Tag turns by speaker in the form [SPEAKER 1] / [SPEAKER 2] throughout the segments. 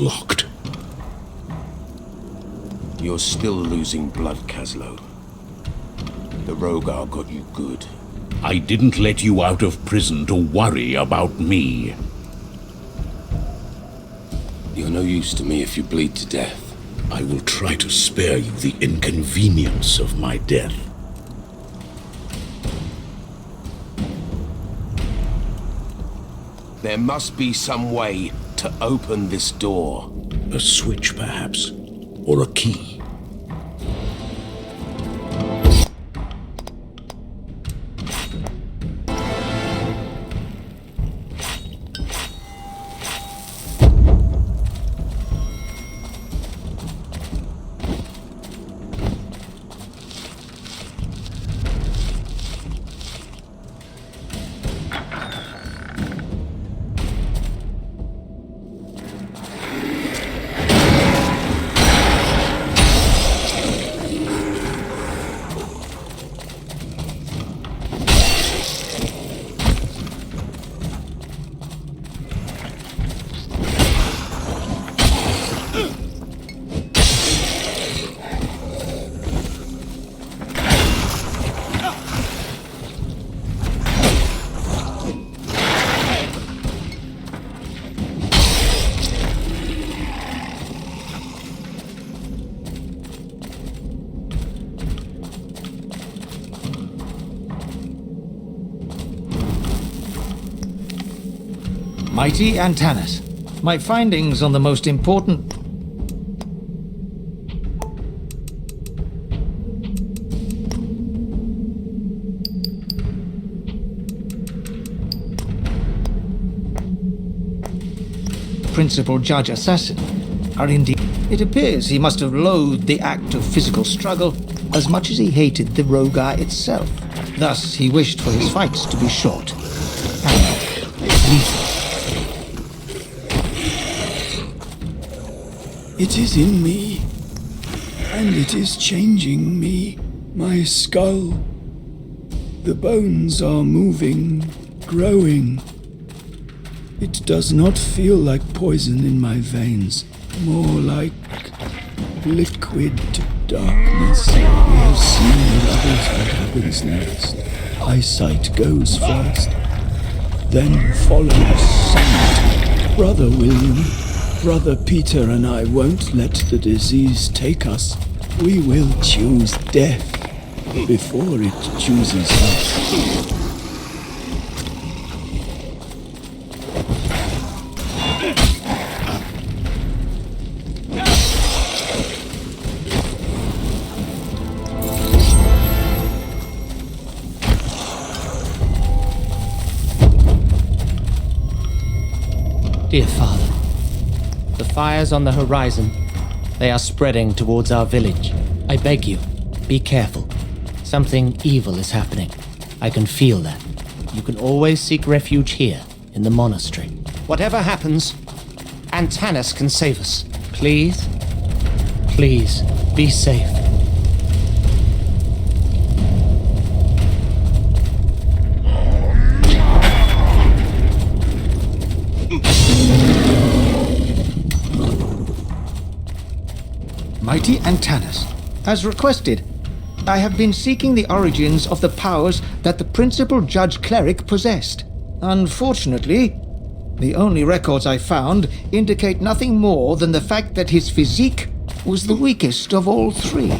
[SPEAKER 1] locked.
[SPEAKER 2] You're still losing blood, Kaslo. The Rogar got you good.
[SPEAKER 1] I didn't let you out of prison to worry about me.
[SPEAKER 2] You're no use to me if you bleed to death.
[SPEAKER 1] I will try to spare you the inconvenience of my death.
[SPEAKER 2] There must be some way to open this door.
[SPEAKER 1] A switch, perhaps? Or a key?
[SPEAKER 3] Mighty Antanas, my findings on the most important... Principal Judge Assassin are indeed... It appears he must have loathed the act of physical struggle as much as he hated the Rogar itself. Thus, he wished for his fights to be short and lethal.
[SPEAKER 4] It is in me, and it is changing me, my skull. The bones are moving, growing. It does not feel like poison in my veins, more like liquid darkness. We have seen with others what happens next. Eyesight goes first, then follows sight. Brother William, Brother Peter and I won't let the disease take us. We will choose death before it chooses us.
[SPEAKER 5] Dear Father, the fires on the horizon, they are spreading towards our village. I beg you, be careful. Something evil is happening. I can feel that. You can always seek refuge here, in the monastery. Whatever happens, Antanas can save us. Please, please, be safe.
[SPEAKER 3] Mighty Antanas, as requested, I have been seeking the origins of the powers that the Principal Judge Cleric possessed. Unfortunately, the only records I found indicate nothing more than the fact that his physique was the weakest of all three.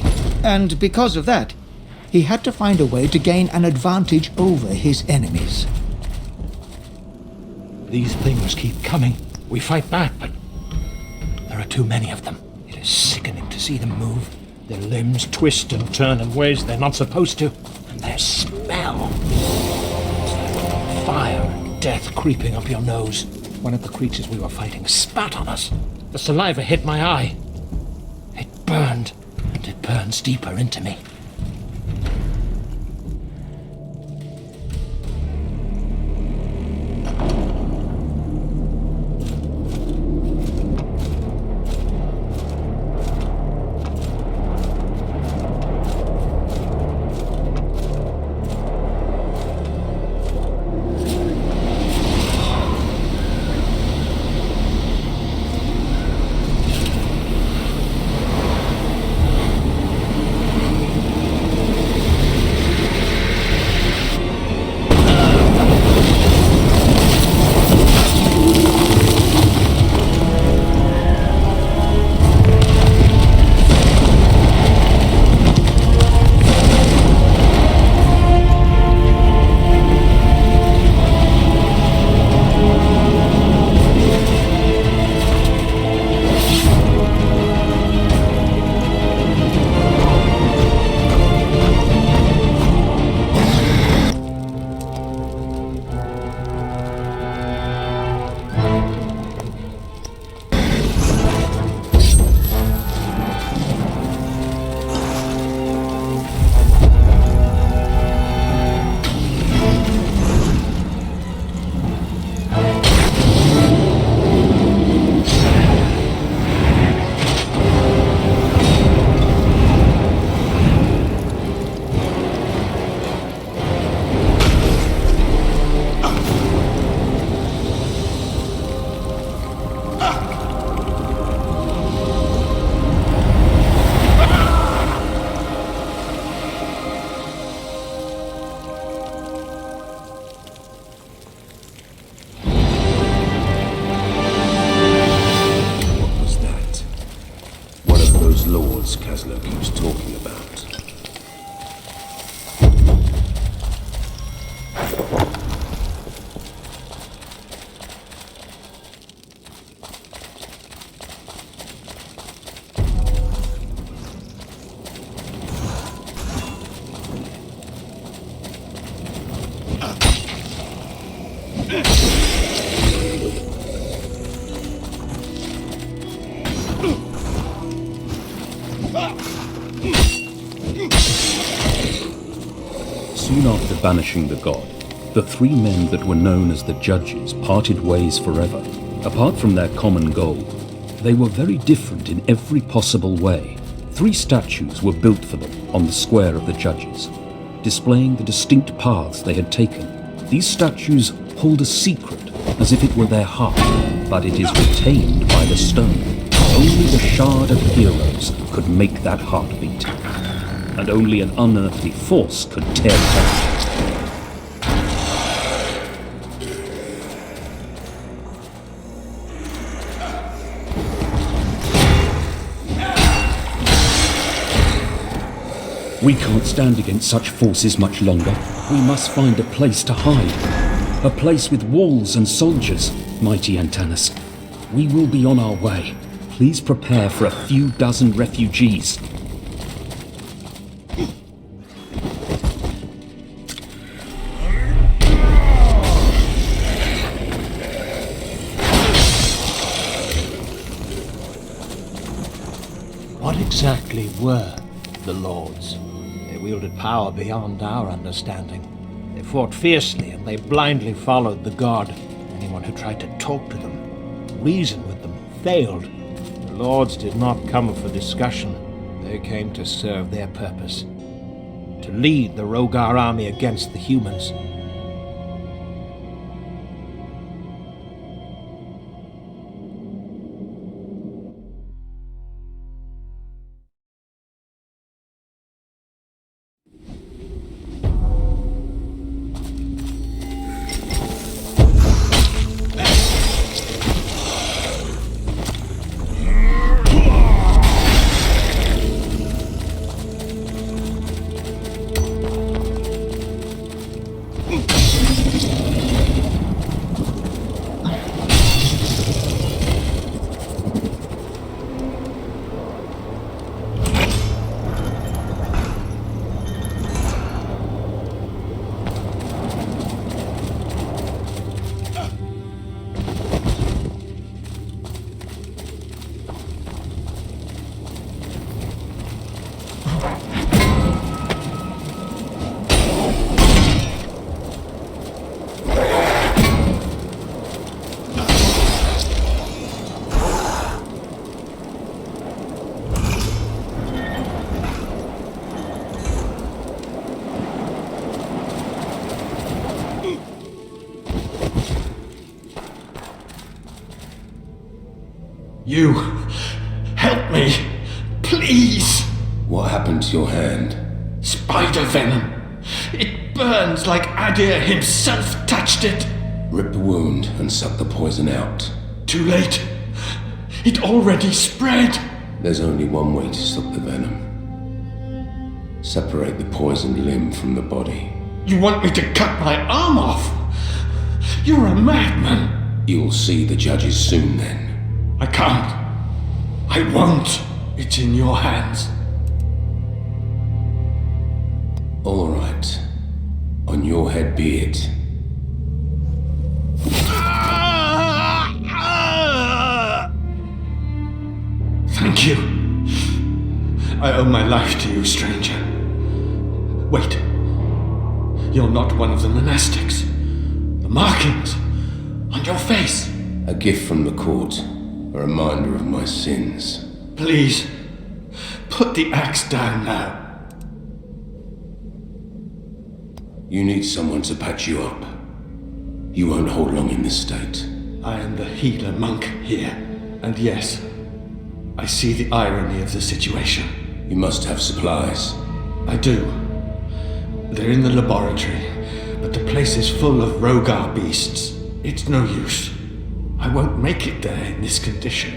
[SPEAKER 3] And because of that, he had to find a way to gain an advantage over his enemies.
[SPEAKER 6] These things keep coming. We fight back, but there are too many of them. It is sickening to see them move. Their limbs twist and turn in ways they're not supposed to. And their smell. Fire and death creeping up your nose. One of the creatures we were fighting spat on us. The saliva hit my eye. It burned, and it burns deeper into me.
[SPEAKER 7] Soon after banishing the god, the three men that were known as the Judges parted ways forever. Apart from their common goal, they were very different in every possible way. 3 statues were built for them on the square of the Judges, displaying the distinct paths they had taken. These statues hold a secret, as if it were their heart, but it is retained by the stone. Only the Shard of Heroes could make that heart beat, and only an unearthly force could tear it out. We can't stand against such forces much longer. We must find a place to hide. A place with walls and soldiers, mighty Antanas. We will be on our way. Please prepare for a few dozen refugees.
[SPEAKER 6] What exactly were the Lords? They wielded power beyond our understanding. They fought fiercely and they blindly followed the god. Anyone who tried to talk to them, reason with them, failed. The Lords did not come for discussion. They came to serve their purpose. To lead the Rogar army against the humans.
[SPEAKER 4] You help me, please.
[SPEAKER 2] What happened to your hand?
[SPEAKER 4] Spider venom. It burns like Adir himself touched it.
[SPEAKER 2] Rip the wound and suck the poison out.
[SPEAKER 4] Too late. It already spread.
[SPEAKER 2] There's only one way to stop the venom. Separate the poisoned limb from the body.
[SPEAKER 4] You want me to cut my arm off? You're a madman.
[SPEAKER 2] You'll see the Judges soon then.
[SPEAKER 4] I can't. I won't. It's in your hands.
[SPEAKER 2] All right. On your head be it.
[SPEAKER 4] Thank you. I owe my life to you, stranger. Wait. You're not one of the monastics. The markings on your face.
[SPEAKER 2] A gift from the court. A reminder of my sins.
[SPEAKER 4] Please, put the axe down now.
[SPEAKER 2] You need someone to patch you up. You won't hold long in this state.
[SPEAKER 4] I am the healer monk here, and yes, I see the irony of the situation.
[SPEAKER 2] You must have supplies.
[SPEAKER 4] I do. They're in the laboratory, but the place is full of Rogar beasts. It's no use. I won't make it there in this condition.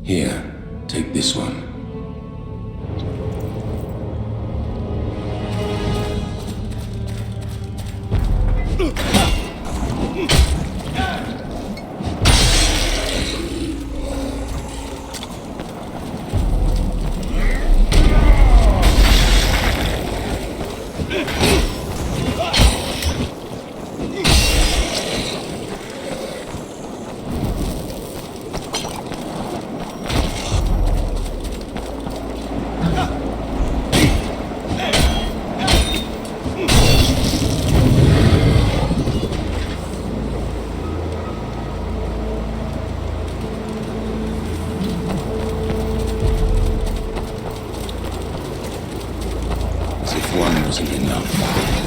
[SPEAKER 2] Here, take this one. wasn't enough.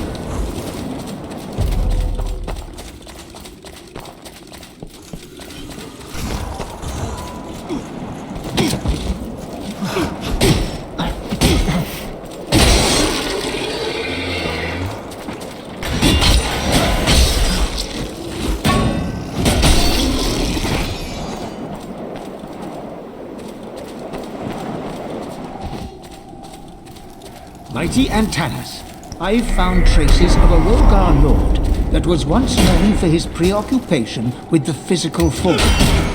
[SPEAKER 3] Mighty Antanas, I've found traces of a Rogar lord that was once known for his preoccupation with the physical form,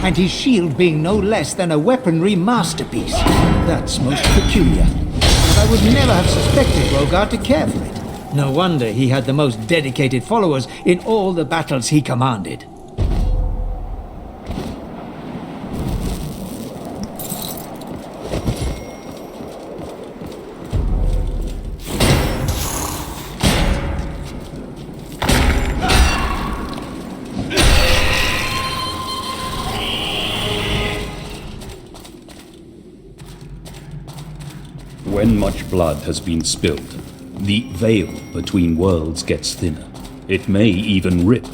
[SPEAKER 3] and his shield being no less than a weaponry masterpiece. That's most peculiar. But I would never have suspected Rogar to care for it. No wonder he had the most dedicated followers in all the battles he commanded.
[SPEAKER 7] When much blood has been spilled, the veil between worlds gets thinner. It may even rip.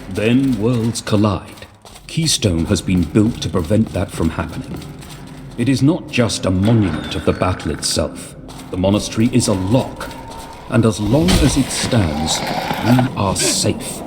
[SPEAKER 7] Then worlds collide. Keystone has been built to prevent that from happening. It is not just a monument of the battle itself. The monastery is a lock, and as long as it stands, we are safe.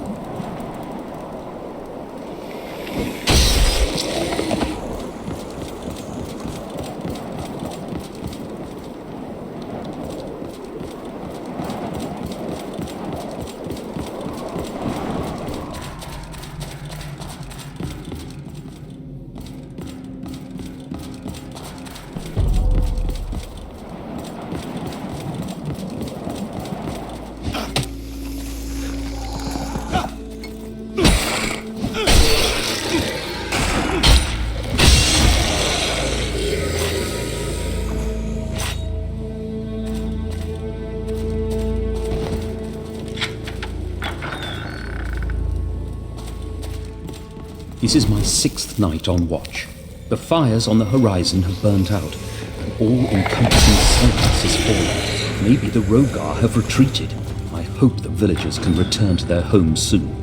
[SPEAKER 7] This is my 6th night on watch. The fires on the horizon have burnt out, and all-encompassing silence has fallen. Maybe the Rogar have retreated. I hope the villagers can return to their homes soon.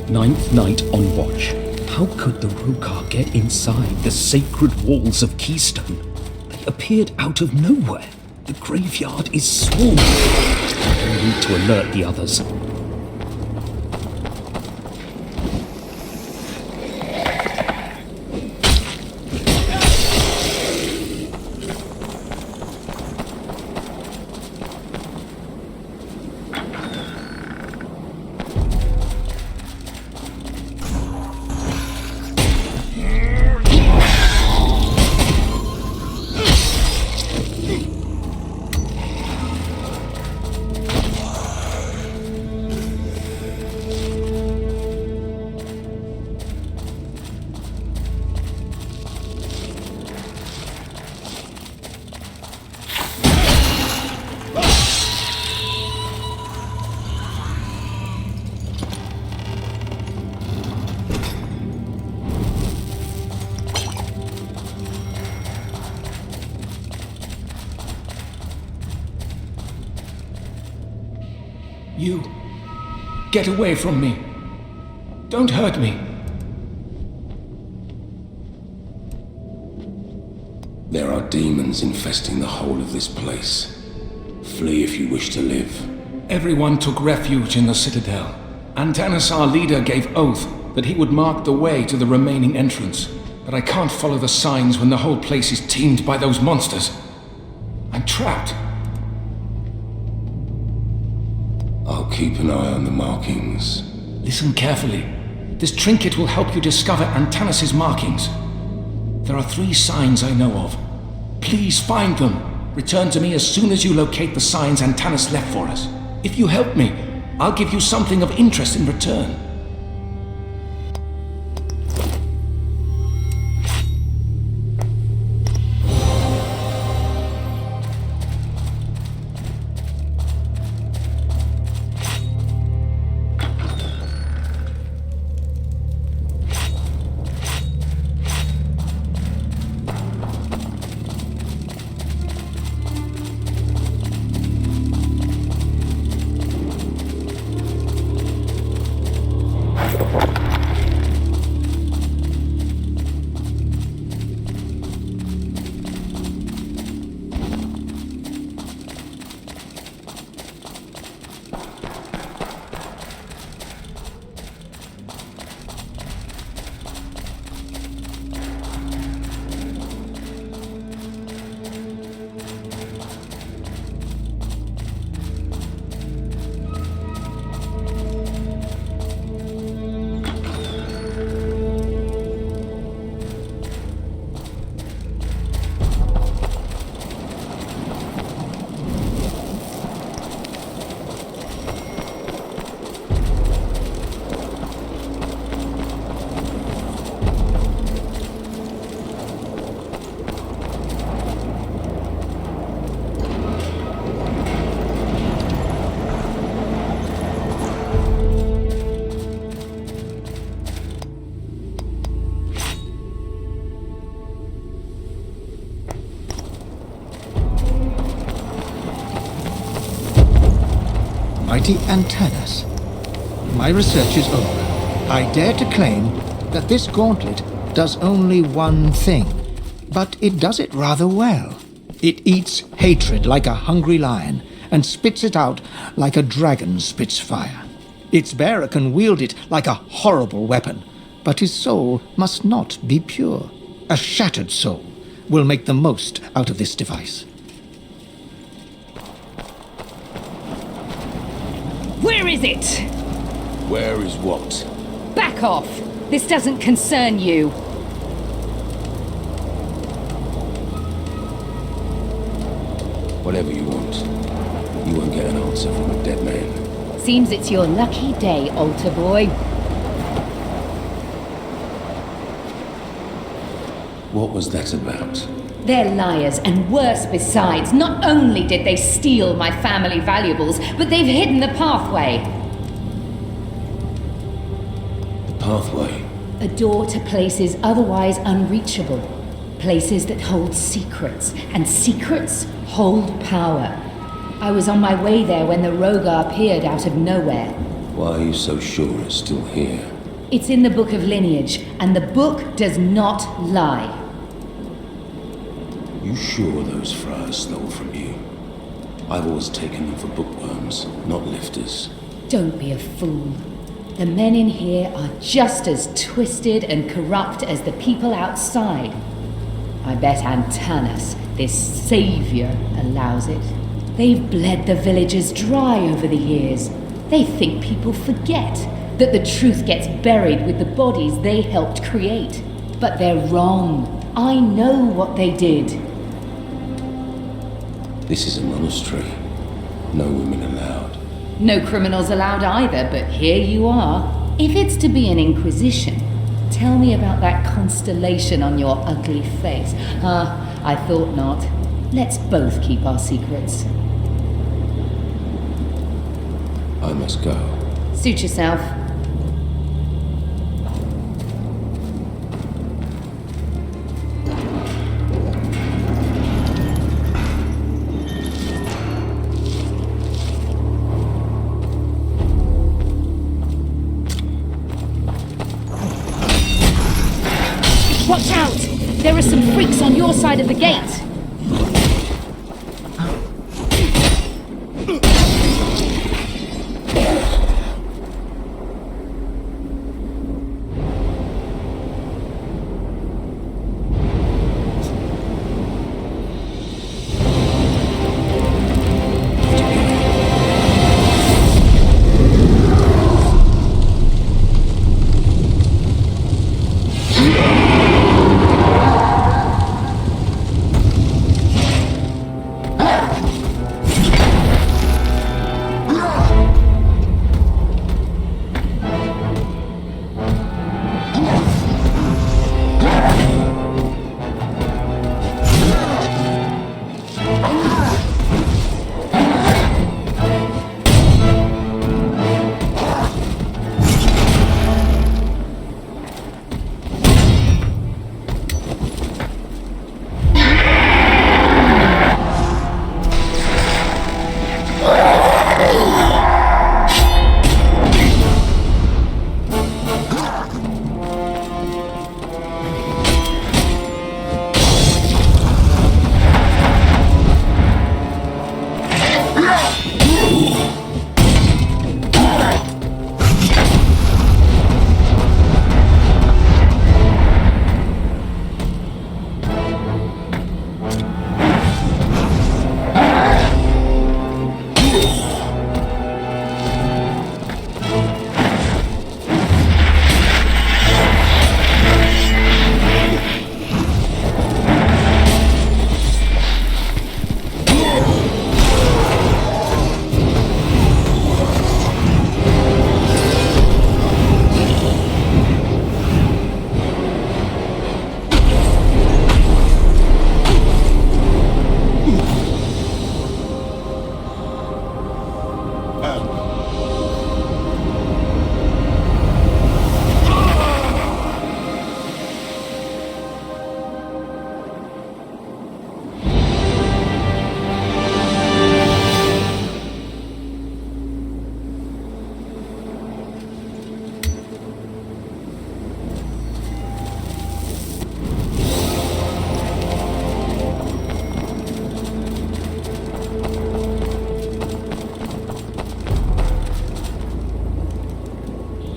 [SPEAKER 7] Ninth night on watch. How could the Rogar get inside the sacred walls of Keystone? They appeared out of nowhere. The graveyard is swarming. I need to alert the others.
[SPEAKER 6] You. Get away from me. Don't hurt me.
[SPEAKER 2] There are demons infesting the whole of this place. Flee if you wish to live.
[SPEAKER 6] Everyone took refuge in the Citadel. Antanas, our leader, gave oath that he would mark the way to the remaining entrance. But I can't follow the signs when the whole place is teemed by those monsters. I'm trapped.
[SPEAKER 2] I'll keep an eye on the markings.
[SPEAKER 6] Listen carefully. This trinket will help you discover Antanas' markings. There are 3 signs I know of. Please find them. Return to me as soon as you locate the signs Antanas left for us. If you help me, I'll give you something of interest in return.
[SPEAKER 3] Mighty Antanas. My research is over. I dare to claim that this gauntlet does only one thing, but it does it rather well. It eats hatred like a hungry lion, and spits it out like a dragon spits fire. Its bearer can wield it like a horrible weapon, but his soul must not be pure. A shattered soul will make the most out of this device.
[SPEAKER 8] Where is it?
[SPEAKER 2] Where is what?
[SPEAKER 8] Back off! This doesn't concern you.
[SPEAKER 2] Whatever you want. You won't get an answer from a dead man.
[SPEAKER 8] Seems it's your lucky day, altar boy.
[SPEAKER 2] What was that about?
[SPEAKER 8] They're liars, and worse besides. Not only did they steal my family valuables, but they've hidden the pathway.
[SPEAKER 2] The pathway?
[SPEAKER 8] A door to places otherwise unreachable. Places that hold secrets, and secrets hold power. I was on my way there when the Rogar appeared out of nowhere.
[SPEAKER 2] Why are you so sure it's still here?
[SPEAKER 8] It's in the Book of Lineage, and the book does not lie.
[SPEAKER 2] You sure those friars stole from you? I've always taken them for bookworms, not lifters.
[SPEAKER 8] Don't be a fool. The men in here are just as twisted and corrupt as the people outside. I bet Antanas, this savior, allows it. They've bled the villagers dry over the years. They think people forget that the truth gets buried with the bodies they helped create. But they're wrong. I know what they did.
[SPEAKER 2] This is a monastery. No women allowed.
[SPEAKER 8] No criminals allowed either, but here you are. If it's to be an inquisition, tell me about that constellation on your ugly face. I thought not. Let's both keep our secrets.
[SPEAKER 2] I must go.
[SPEAKER 8] Suit yourself. Watch out! There are some freaks on your side of the gate!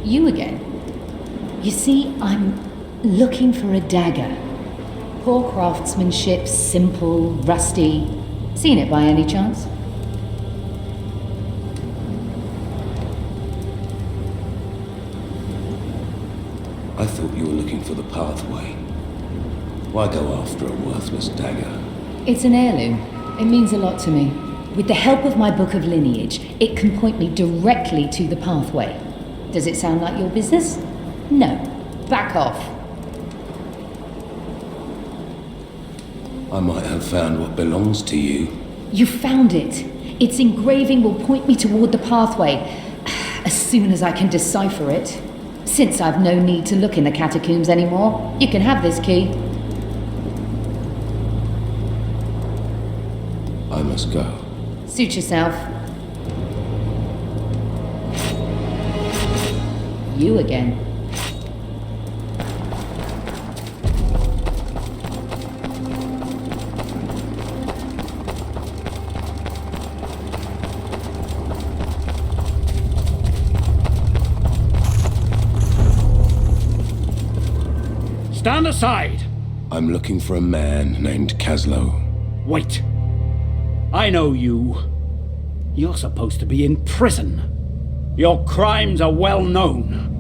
[SPEAKER 8] You again? You see, I'm looking for a dagger. Poor craftsmanship, simple, rusty. Seen it by any chance?
[SPEAKER 2] I thought you were looking for the pathway. Why go after a worthless dagger?
[SPEAKER 8] It's an heirloom. It means a lot to me. With the help of my book of lineage, it can point me directly to the pathway. Does it sound like your business? No. Back off.
[SPEAKER 2] I might have found what belongs to you.
[SPEAKER 8] You found it. Its engraving will point me toward the pathway, as soon as I can decipher it. Since I've no need to look in the catacombs anymore, you can have this key.
[SPEAKER 2] I must go.
[SPEAKER 8] Suit yourself. You again.
[SPEAKER 6] Stand aside!
[SPEAKER 2] I'm looking for a man named Kaslo.
[SPEAKER 6] Wait. I know you. You're supposed to be in prison. Your crimes are well known.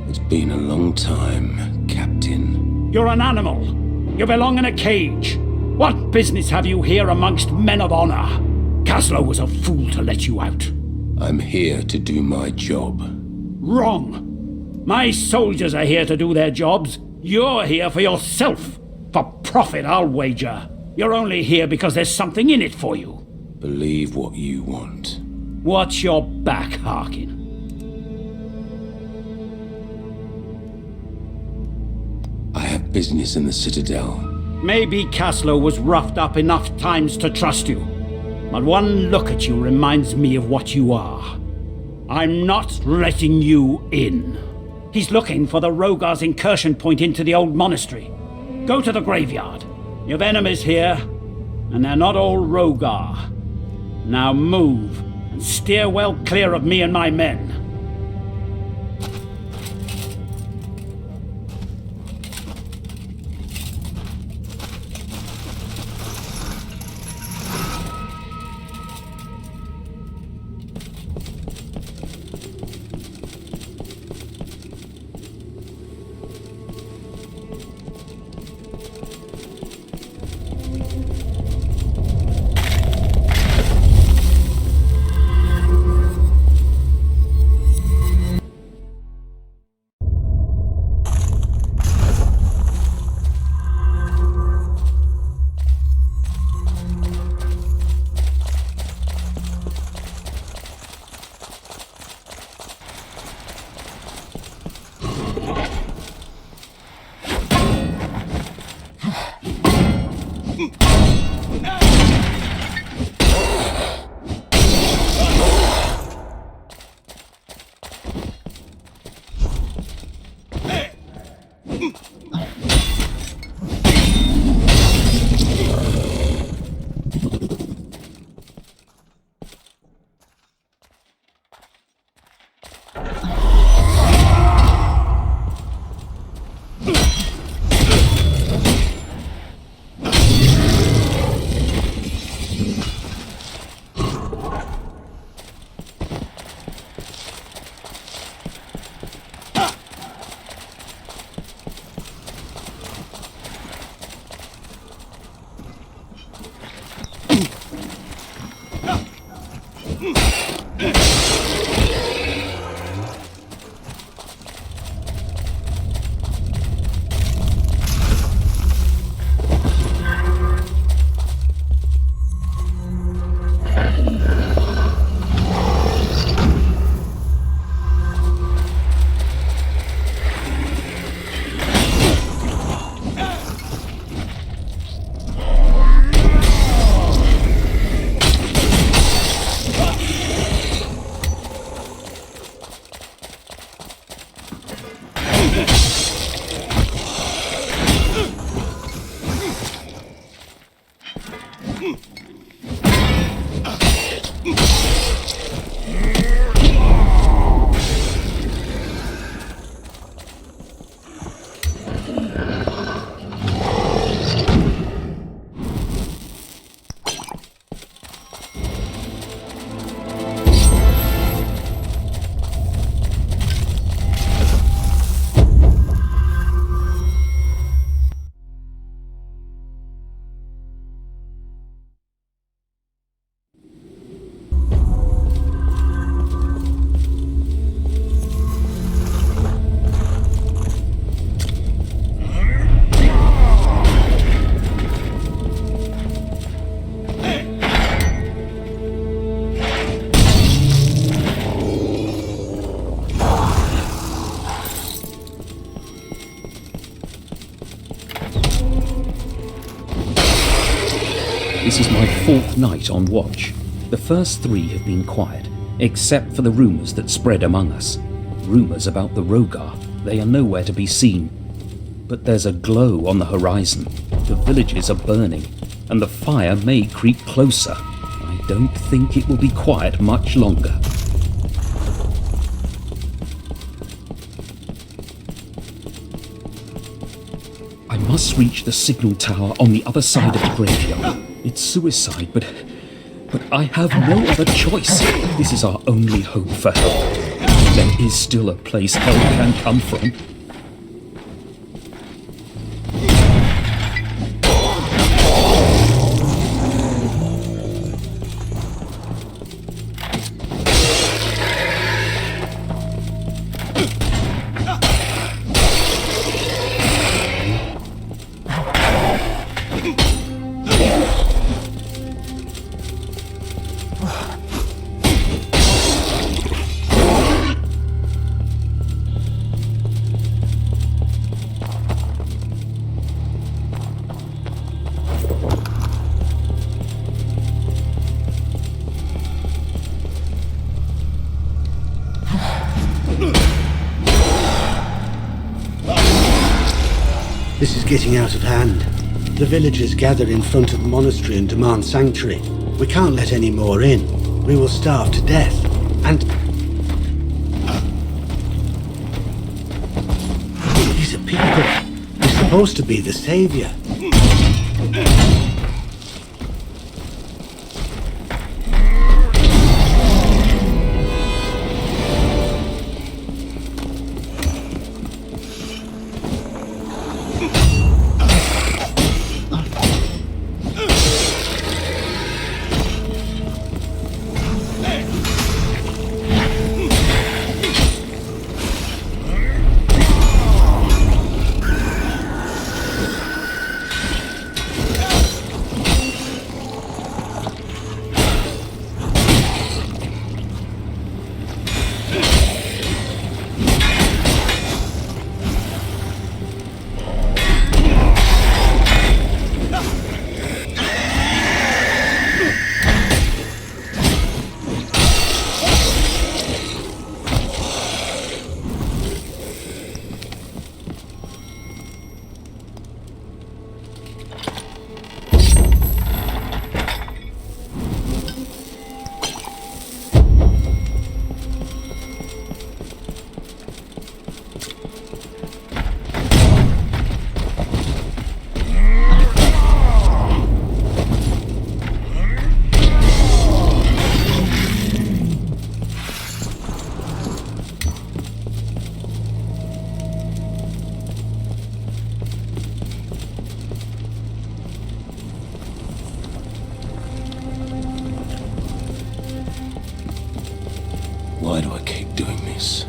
[SPEAKER 2] It's been a long time, Captain.
[SPEAKER 6] You're an animal. You belong in a cage. What business have you here amongst men of honor? Kaslo was a fool to let you out.
[SPEAKER 2] I'm here to do my job.
[SPEAKER 6] Wrong. My soldiers are here to do their jobs. You're here for yourself. For profit, I'll wager. You're only here because there's something in it for you.
[SPEAKER 2] Believe what you want.
[SPEAKER 6] Watch your back, Harkin.
[SPEAKER 2] I have business in the Citadel.
[SPEAKER 6] Maybe Kaslo was roughed up enough times to trust you. But one look at you reminds me of what you are. I'm not letting you in.
[SPEAKER 9] He's looking for the Rogar's incursion point into the old monastery. Go to the graveyard. You've enemies here, and they're not all Rogar. Now move, and steer well clear of me and my men.
[SPEAKER 7] This is my 4th night on watch. The first 3 have been quiet, except for the rumours that spread among us. Rumours about the Rogar. They are nowhere to be seen. But there's a glow on the horizon. The villages are burning, and the fire may creep closer. I don't think it will be quiet much longer. I must reach the signal tower on the other side of the graveyard. It's suicide, but I have no other choice. This is our only hope for help. There is still a place help can come from.
[SPEAKER 10] This is getting out of hand. The villagers gather in front of the monastery and demand sanctuary. We can't let any more in. We will starve to death. And... These are people. You're supposed to be the savior.
[SPEAKER 2] Why do I keep doing this?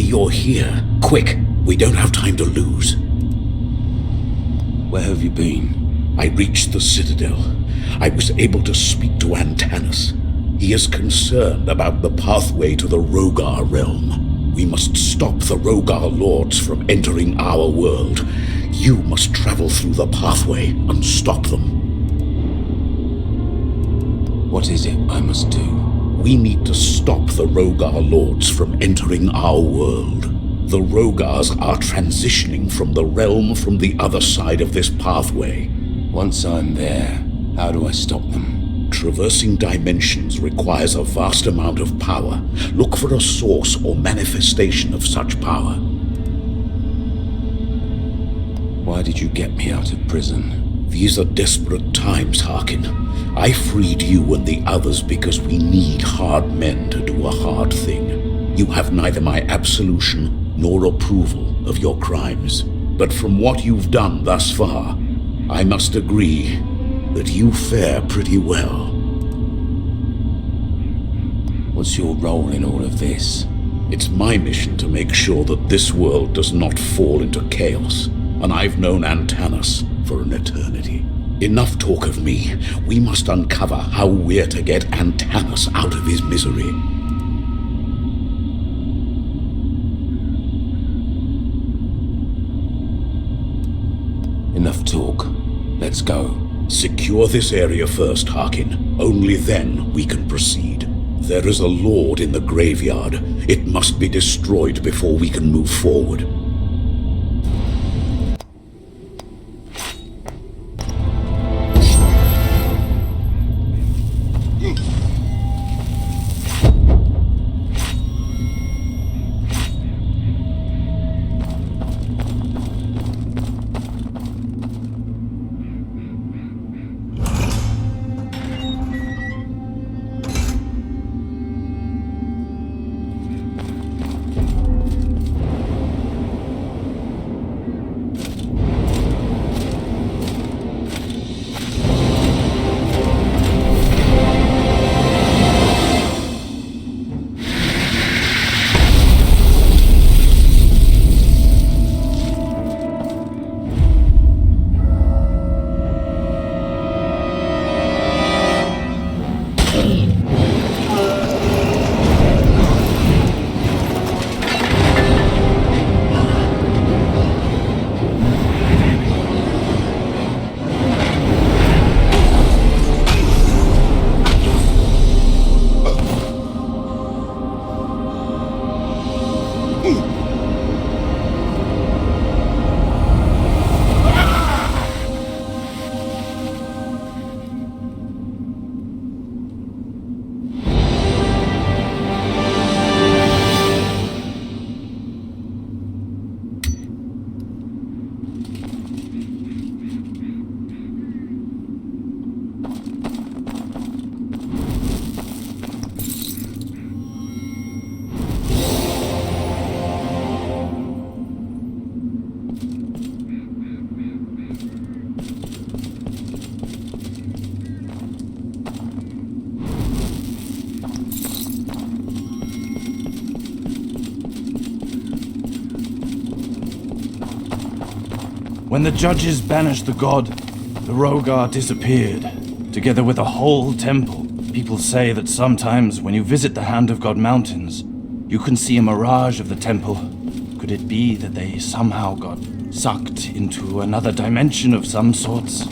[SPEAKER 1] you're here. Quick, we don't have time to lose.
[SPEAKER 2] Where have you been?
[SPEAKER 1] I reached the Citadel. I was able to speak to Antanas. He is concerned about the pathway to the Rogar realm. We must stop the Rogar lords from entering our world. You must travel through the pathway and stop them.
[SPEAKER 2] What is it I must do?
[SPEAKER 1] We need to stop the Rogar lords from entering our world. The Rogars are transitioning from the realm from the other side of this pathway.
[SPEAKER 2] Once I'm there, how do I stop them?
[SPEAKER 1] Traversing dimensions requires a vast amount of power. Look for a source or manifestation of such power.
[SPEAKER 2] Why did you get me out of prison?
[SPEAKER 1] These are desperate times, Harkin. I freed you and the others because we need hard men to do a hard thing. You have neither my absolution nor approval of your crimes. But from what you've done thus far, I must agree that you fare pretty well.
[SPEAKER 2] What's your role in all of this?
[SPEAKER 1] It's my mission to make sure that this world does not fall into chaos, and I've known Antanas for an eternity. Enough talk of me. We must uncover how we're to get Antanas out of his misery.
[SPEAKER 2] Enough talk. Let's go.
[SPEAKER 1] Secure this area first, Harkin. Only then we can proceed. There is a lord in the graveyard. It must be destroyed before we can move forward.
[SPEAKER 11] When the judges banished the god, the Rogar disappeared, together with a whole temple. People say that sometimes when you visit the Hand of God Mountains, you can see a mirage of the temple. Could it be that they somehow got sucked into another dimension of some sorts?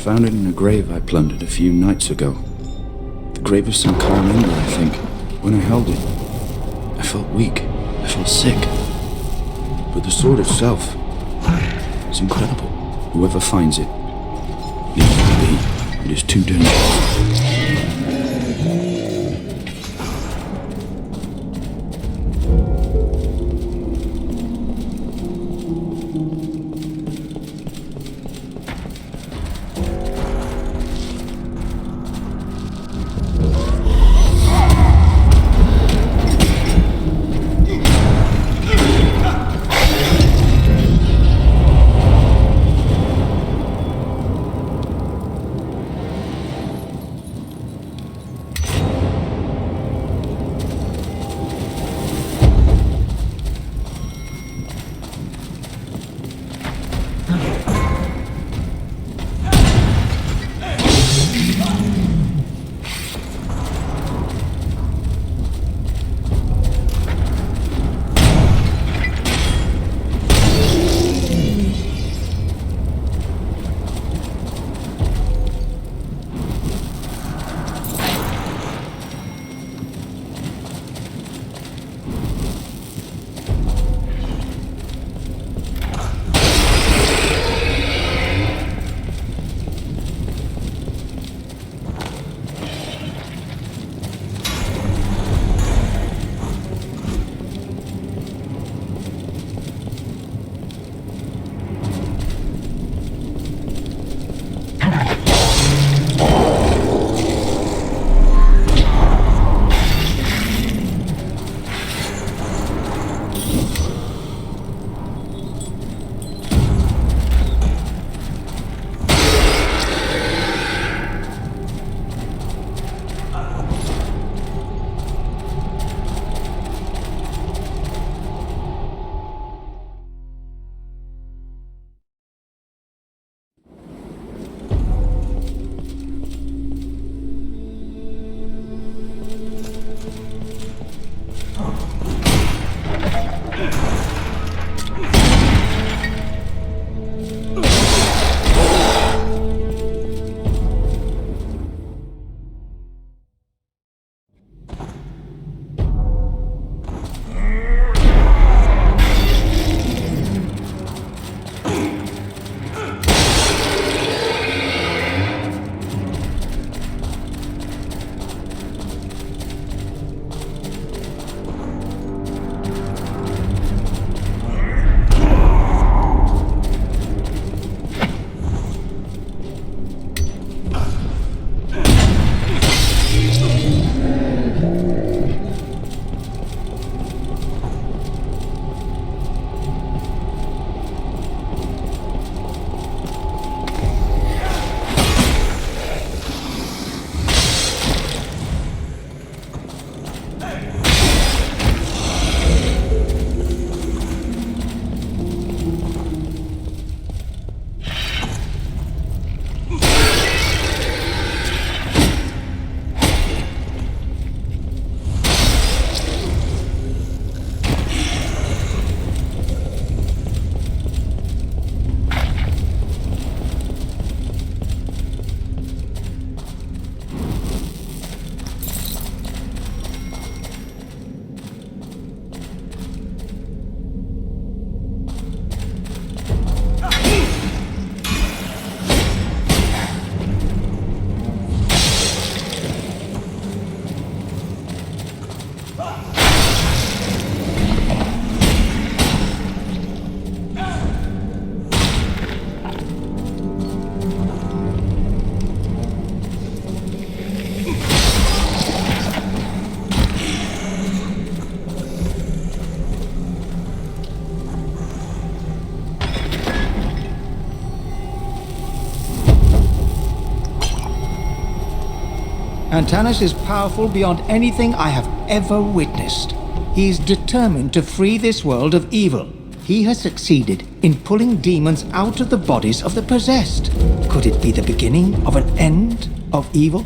[SPEAKER 12] found it in a grave I plundered a few nights ago. The grave of some Karamenda, I think. When I held it, I felt weak. I felt sick. But the sword itself, it's incredible. Whoever finds it, leave it be. It is too dangerous.
[SPEAKER 3] Antanas is powerful beyond anything I have ever witnessed. He is determined to free this world of evil. He has succeeded in pulling demons out of the bodies of the possessed. Could it be the beginning of an end of evil?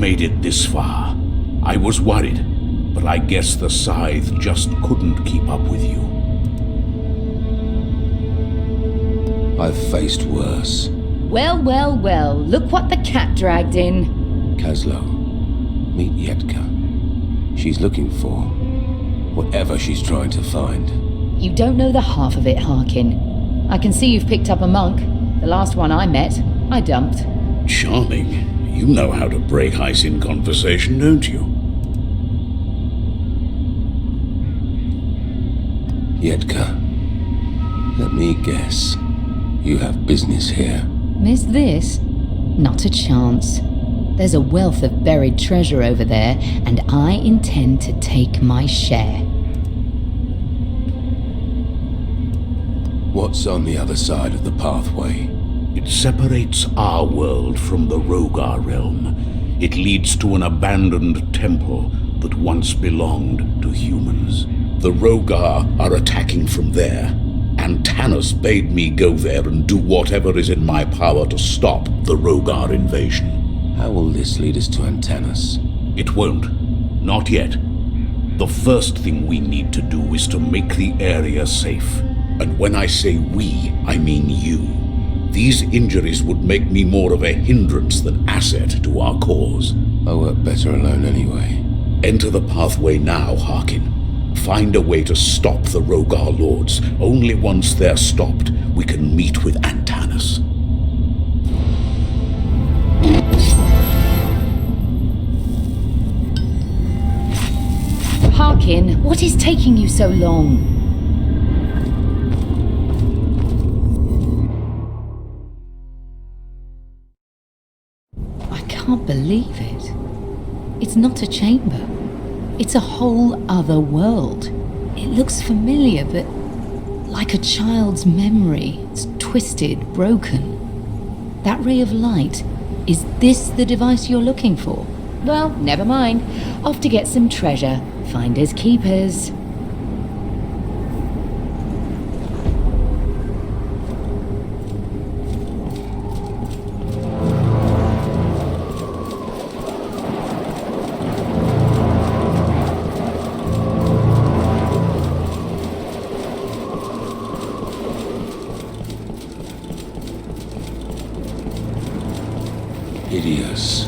[SPEAKER 1] made it this far. I was worried, but I guess the Scythe just couldn't keep up with you.
[SPEAKER 2] I've faced worse.
[SPEAKER 8] Well, well, well, look what the cat dragged in.
[SPEAKER 2] Kaslo, meet Yetka. She's looking for whatever she's trying to find.
[SPEAKER 8] You don't know the half of it, Harkin. I can see you've picked up a monk. The last one I met, I dumped.
[SPEAKER 1] Charming. You know how to break ice in conversation, don't you?
[SPEAKER 2] Yetka, let me guess. You have business here.
[SPEAKER 8] Miss this? Not a chance. There's a wealth of buried treasure over there, and I intend to take my share.
[SPEAKER 2] What's on the other side of the pathway?
[SPEAKER 1] It separates our world from the Rogar realm. It leads to an abandoned temple that once belonged to humans. The Rogar are attacking from there. Antanas bade me go there and do whatever is in my power to stop the Rogar invasion.
[SPEAKER 2] How will this lead us to Antanas?
[SPEAKER 1] It won't. Not yet. The first thing we need to do is to make the area safe. And when I say we, I mean you. These injuries would make me more of a hindrance than asset to our cause.
[SPEAKER 2] I work better alone anyway.
[SPEAKER 1] Enter the pathway now, Harkin. Find a way to stop the Rogar Lords. Only once they're stopped, we can meet with Antanas.
[SPEAKER 8] Harkin, what is taking you so long? I can't believe it. It's not a chamber. It's a whole other world. It looks familiar, but like a child's memory. It's twisted, broken. That ray of light, is this the device you're looking for? Well, never mind. Off to get some treasure. Finders keepers.
[SPEAKER 2] Hideous.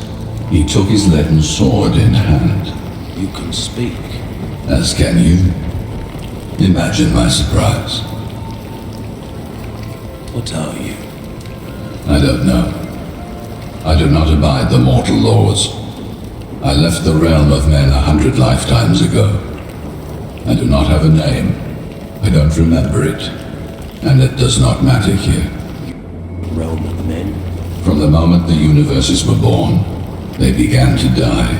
[SPEAKER 13] He took his leaden sword in hand.
[SPEAKER 2] You can speak.
[SPEAKER 13] As can you. Imagine my surprise.
[SPEAKER 2] What are you?
[SPEAKER 13] I don't know. I do not abide the mortal laws. I left the realm of men 100 lifetimes ago. I do not have a name. I don't remember it. And it does not matter here.
[SPEAKER 2] Realm of men?
[SPEAKER 13] From the moment the universes were born, they began to die.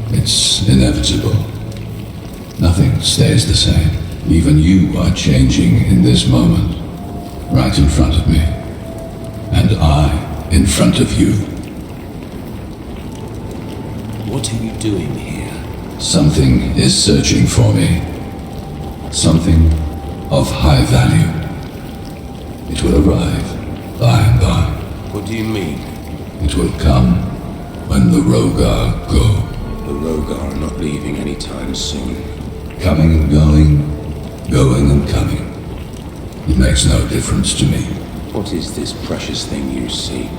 [SPEAKER 13] It's inevitable. Nothing stays the same. Even you are changing in this moment, right in front of me. And I in front of you.
[SPEAKER 2] What are you doing here?
[SPEAKER 13] Something is searching for me. Something of high value. It will arrive by and by.
[SPEAKER 2] What do you mean?
[SPEAKER 13] It will come when the Rogar go.
[SPEAKER 2] The Rogar are not leaving anytime soon.
[SPEAKER 13] Coming and going and coming. It makes no difference to me.
[SPEAKER 2] What is this precious thing you seek?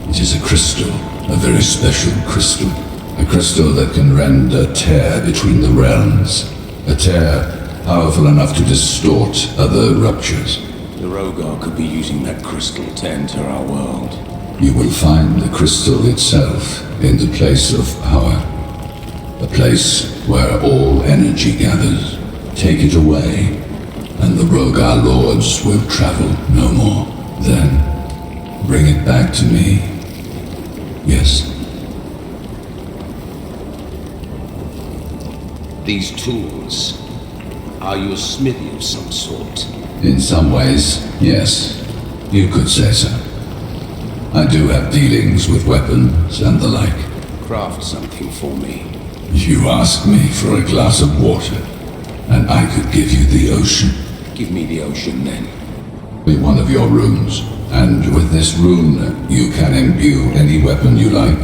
[SPEAKER 13] It is a crystal, a very special crystal. A crystal that can rend a tear between the realms. A tear powerful enough to distort other ruptures.
[SPEAKER 2] The Rogar could be using that crystal to enter our world.
[SPEAKER 13] You will find the crystal itself in the place of power. A place where all energy gathers. Take it away, and the Rogar Lords will travel no more. Then, bring it back to me. Yes.
[SPEAKER 2] These tools, are you a smithy of some sort?
[SPEAKER 13] In some ways, yes. You could say so. I do have dealings with weapons and the like.
[SPEAKER 2] Craft something for me.
[SPEAKER 13] You asked me for a glass of water, and I could give you the ocean.
[SPEAKER 2] Give me the ocean then.
[SPEAKER 13] Be one of your runes, and with this rune, you can imbue any weapon you like.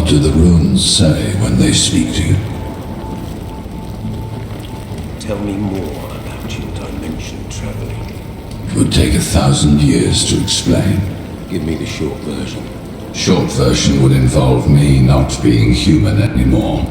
[SPEAKER 13] What do the runes say when they speak to you?
[SPEAKER 2] Tell me more about your dimension traveling.
[SPEAKER 13] It would take 1,000 years to explain.
[SPEAKER 2] Give me the short version.
[SPEAKER 13] Short version would involve me not being human anymore.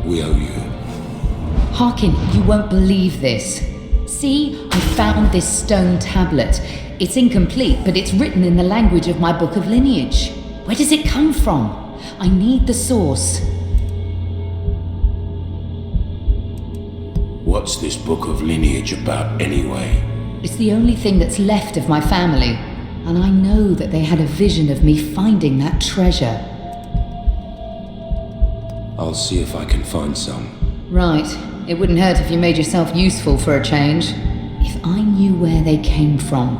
[SPEAKER 2] We owe you.
[SPEAKER 8] Harkin, you won't believe this. See, I found this stone tablet. It's incomplete, but it's written in the language of my book of lineage. Where does it come from? I need the source.
[SPEAKER 2] What's this book of lineage about anyway?
[SPEAKER 8] It's the only thing that's left of my family, and I know that they had a vision of me finding that treasure.
[SPEAKER 2] I'll see if I can find some.
[SPEAKER 8] Right. It wouldn't hurt if you made yourself useful for a change. If I knew where they came from,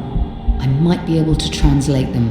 [SPEAKER 8] I might be able to translate them.